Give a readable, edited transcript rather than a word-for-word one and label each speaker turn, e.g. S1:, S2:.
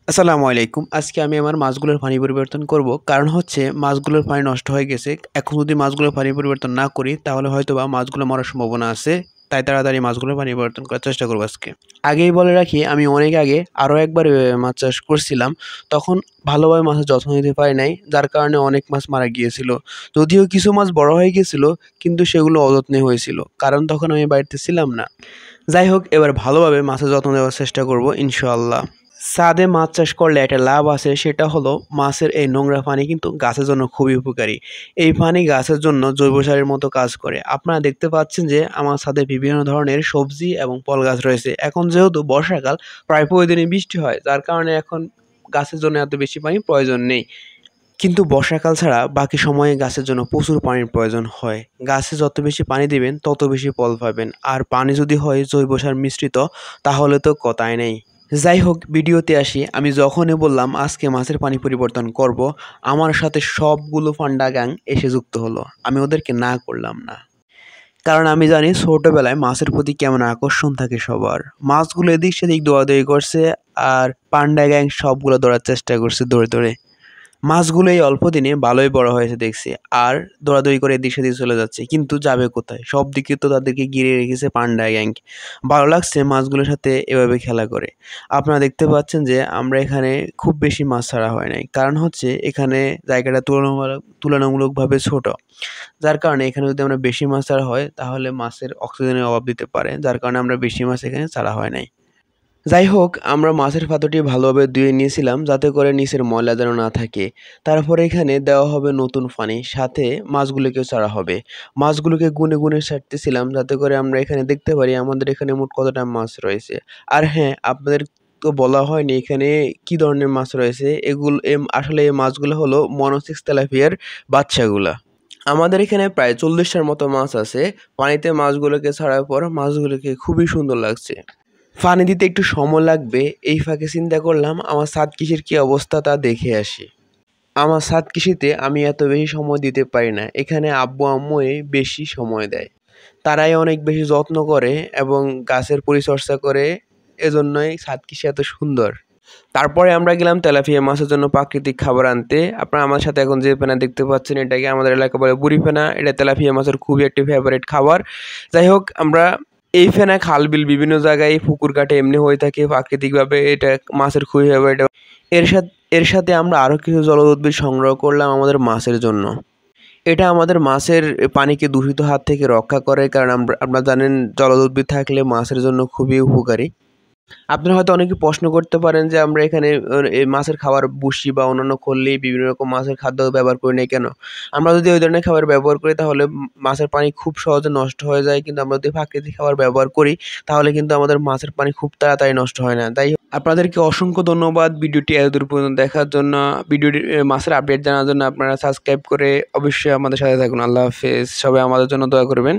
S1: আসসালামু আলাইকুম। আজকে আমি আমার মাছগুলোর পানি পরিবর্তন করব। কারণ হচ্ছে মাছগুলোর পানি নষ্ট হয়ে গেছে। এখন যদি মাছগুলোর পানি পরিবর্তন না করি তাহলে হয়তোবা মাছগুলো মরার সম্ভাবনা আছে। তাই তাড়াতাড়ি মাছগুলোর পানি পরিবর্তন করার চেষ্টা করব আজকে। আগেই বলে রাখি আমি অনেক আগে আরও একবার মাছ চাষ করছিলাম। তখন ভালোভাবে মাছের যত্ন নিতে পারি নাই। যার কারণে অনেক মাছ মারা গিয়েছিল। যদিও কিছু মাছ বড় হয়ে গেছিল কিন্তু সেগুলো অযত্নে হয়েছিল। কারণ তখন আমি বাড়িতে ছিলাম না। যাই হোক এবার ভালোভাবে মাছের যত্ন নেওয়ার চেষ্টা করব ইনশাআল্লাহ। ছাদে মাছ চাষ করলে একটা লাভ আছে, সেটা হলো মাছের এই নোংরা পানি কিন্তু গাছের জন্য খুবই উপকারী। এই পানি গাছের জন্য জৈব সারের মতো কাজ করে। আপনারা দেখতে পাচ্ছেন যে আমার ছাদে বিভিন্ন ধরনের সবজি এবং ফল গাছ রয়েছে। এখন যেহেতু বর্ষাকাল, প্রায় প্রতিদিনই বৃষ্টি হয়, যার কারণে এখন গাছের জন্য এত বেশি পানি প্রয়োজন নেই। কিন্তু বর্ষাকাল ছাড়া বাকি সময়ে গাছের জন্য প্রচুর পানির প্রয়োজন হয়। গাছে যত বেশি পানি দিবেন তত বেশি ফল পাবেন। আর পানি যদি হয় জৈব সার মিশ্রিত, তাহলে তো কথাই নেই। যাই হোক ভিডিওতে আসি। আমি যখনই বললাম আজকে মাছের পানি পরিবর্তন করব, আমার সাথে সবগুলো পান্ডা গ্যাং এসে যুক্ত হলো। আমি ওদেরকে না করলাম না। কারণ আমি জানি ছোটবেলায় মাছের প্রতি কেমন আকর্ষণ থাকে সবার। মাছগুলো এদিক সেদিক দৌড়াদৌড়ি করছে, আর পান্ডা গ্যাং সবগুলো ধরার চেষ্টা করছে দৌড়ে দৌড়ে। মাছগুলো এই অল্প দিনে ভালোই বড় হয়েছে দেখছি। আর দৌড়াদৌড়ি করে এদিক সেদিক চলে যাচ্ছে, কিন্তু যাবে কোথায়? সব দিকে তো তাদেরকে ঘিরে রেখেছে পান্ডা গ্যাং। ভালো লাগছে মাছগুলোর সাথে এভাবে খেলা করে। আপনারা দেখতে পাচ্ছেন যে আমরা এখানে খুব বেশি মাছ ছাড়া হয় নাই। কারণ হচ্ছে এখানে জায়গাটা তুলনামূলকভাবে ছোট। যার কারণে এখানে যদি আমরা বেশি মাছ ছাড়া হয় তাহলে মাছের অক্সিজেনের অভাব দিতে পারে। যার কারণে আমরা বেশি মাছ এখানে ছাড়া হয় নাই। যাই হোক, আমরা মাছের পাত্রটি ভালোভাবে ধুয়ে নিয়েছিলাম যাতে করে নিচের ময়লা যেন না থাকে। তারপরে এখানে দেওয়া হবে নতুন পানি, সাথে মাছগুলোকেও ছাড়া হবে। মাছগুলোকে গুনে গুনে ছাড়তেছিলাম যাতে করে আমরা এখানে দেখতে পারি আমাদের এখানে মোট কতটা মাছ রয়েছে। আর হ্যাঁ, আপনাদের তো বলা হয়নি এখানে কি ধরনের মাছ রয়েছে। এগুলো আসলে এই মাছগুলো হলো মনোসিক্স তেলাপিয়ার বাচ্চাগুলা। আমাদের এখানে প্রায় ৪০টার মতো মাছ আছে। পানিতে মাছগুলোকে ছাড়ার পর মাছগুলোকে খুবই সুন্দর লাগছে। পানি দিতে একটু সময় লাগবে, এই ফাঁকে চিন্তা করলাম আমার ছাদ কৃষির কি অবস্থা তা দেখে আসি। আমার ছাদ কৃষিতে আমি এত বেশি সময় দিতে পারি না। এখানে আব্বু আম্মুই বেশি সময় দেয়। তারাই অনেক বেশি যত্ন করে এবং গাছের পরিচর্যা করে। এজন্যই ছাদ কৃষি এত সুন্দর। তারপরে আমরা গেলাম তেলাপিয়া মাছের জন্য প্রাকৃতিক খাবার আনতে। আপনারা আমার সাথে এখন যে ফেনা দেখতে পাচ্ছেন এটাকে আমাদের এলাকা বলে বুড়ি ফেনা। এটা তেলাপিয়া মাছের খুবই একটি ফেভারিট খাবার। যাই হোক, আমরা এই ফেনা খাল বিল বিভিন্ন জায়গায় পুকুর ঘাটে এমনি হয়ে থাকে প্রাকৃতিকভাবে। এটা মাছের খুবই ফেভারিট। এর সাথে এর সাথে আমরা আরও কিছু জলজ উদ্ভিদ সংগ্রহ করলাম আমাদের মাছের জন্য। এটা আমাদের মাছের পানিকে দূষিত হাত থেকে রক্ষা করে, কারণ আপনারা জানেন জলজ উদ্ভিদ থাকলে মাছের জন্য খুবই উপকারী। আপনারা হয়তো অনেকে প্রশ্ন করতে পারেন যে আমরা এখানে এই মাছের খাবার বড়শি বা অন্যান্য খল্লি বিভিন্ন রকম মাছের খাদ্য ব্যবহার করি নাই কেন? আমরা যদি ওই ধরনের খাবার ব্যবহার করি তাহলে মাছের পানি খুব সহজে নষ্ট হয়ে যায়। কিন্তু আমরা যদি প্রাকৃতিক খাবার ব্যবহার করি তাহলে কিন্তু আমাদের মাছের পানি খুব তাড়াতাড়ি নষ্ট হয় না। তাই আপনাদেরকে অসংখ্য ধন্যবাদ ভিডিওটি এতদূর পর্যন্ত দেখার জন্য। ভিডিওটি মাছের আপডেট জানার জন্য আপনারা সাবস্ক্রাইব করে অবশ্যই আমাদের সাথে থাকুন। আল্লাহ হাফেজ। সবাই আমাদের জন্য দোয়া করবেন।